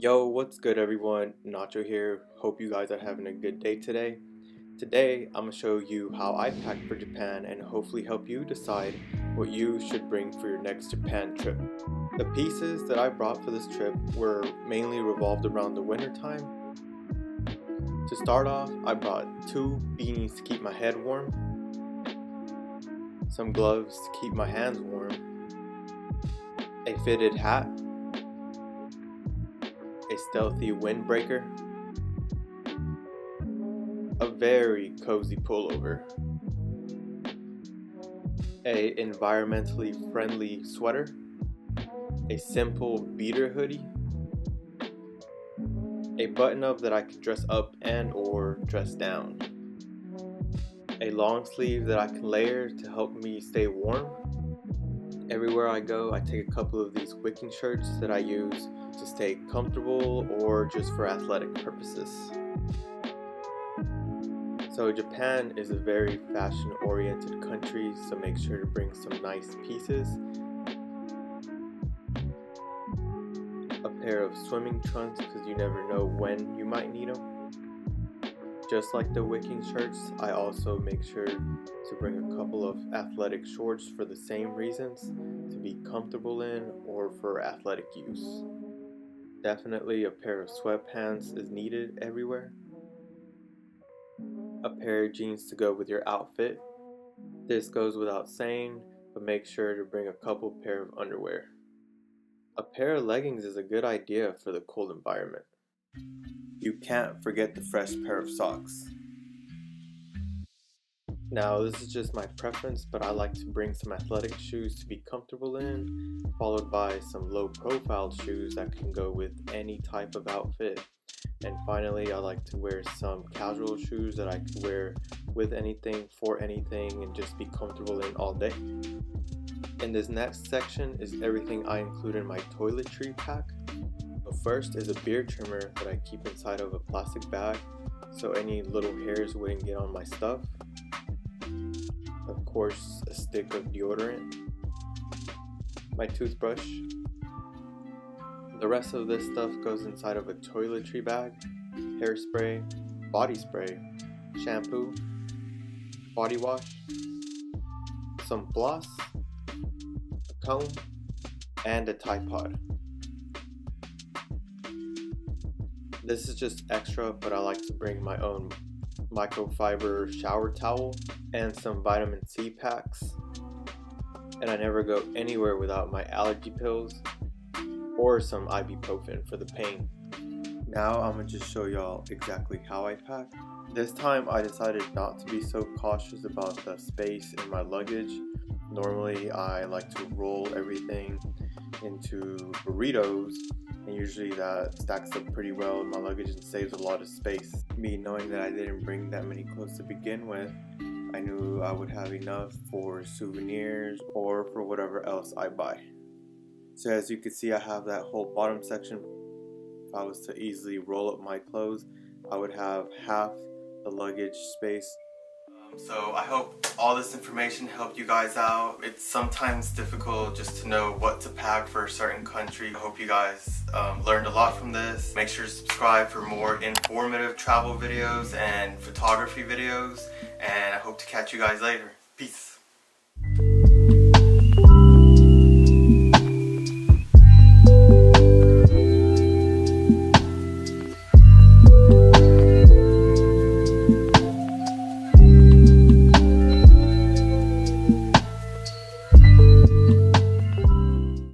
Yo, what's good everyone? Nacho here. Hope you guys are having a good day today. Today, I'm going to show you how I packed for Japan and hopefully help you decide what you should bring for your next Japan trip. The pieces that I brought for this trip were mainly revolved around the winter time. To start off, I brought 2 beanies to keep my head warm, some gloves to keep my hands warm, a fitted hat, a stealthy windbreaker, a very cozy pullover, a environmentally friendly sweater, a simple beater hoodie, a button-up that I could dress up and or dress down, a long sleeve that I can layer to help me stay warm. Everywhere I go, I take a couple of these wicking shirts that I use to stay comfortable or just for athletic purposes. So Japan is a very fashion-oriented country, so make sure to bring some nice pieces. A pair of swimming trunks because you never know when you might need them. Just like the wicking shirts, I also make sure to bring a couple of athletic shorts for the same reasons, to be comfortable in or for athletic use. Definitely a pair of sweatpants is needed everywhere. A pair of jeans to go with your outfit. This goes without saying, but make sure to bring a couple pair of underwear. A pair of leggings is a good idea for the cold environment. You can't forget the fresh pair of socks. Now this is just my preference, but I like to bring some athletic shoes to be comfortable in, followed by some low profile shoes that can go with any type of outfit. And finally, I like to wear some casual shoes that I can wear with anything, for anything, and just be comfortable in all day. In this next section is everything I include in my toiletry pack. So first is a beard trimmer that I keep inside of a plastic bag so any little hairs wouldn't get on my stuff. Of course, a stick of deodorant, my toothbrush. The rest of this stuff goes inside of a toiletry bag, hairspray, body spray, shampoo, body wash, some floss, a comb, and a Tide Pod. This is just extra, but I like to bring my own microfiber shower towel and some vitamin C packs. And I never go anywhere without my allergy pills or some ibuprofen for the pain. Now I'm gonna just show y'all exactly how I pack. This time I decided not to be so cautious about the space in my luggage. Normally I like to roll everything into burritos, and usually that stacks up pretty well in my luggage and saves a lot of space. Me knowing that I didn't bring that many clothes to begin with, I knew I would have enough for souvenirs or for whatever else I buy. So as you can see, I have that whole bottom section. If I was to easily roll up my clothes, I would have half the luggage space. So I hope all this information helped you guys out. It's sometimes difficult just to know what to pack for a certain country. I hope you guys learned a lot from this. Make sure to subscribe for more informative travel videos and photography videos. And I hope to catch you guys later. Peace.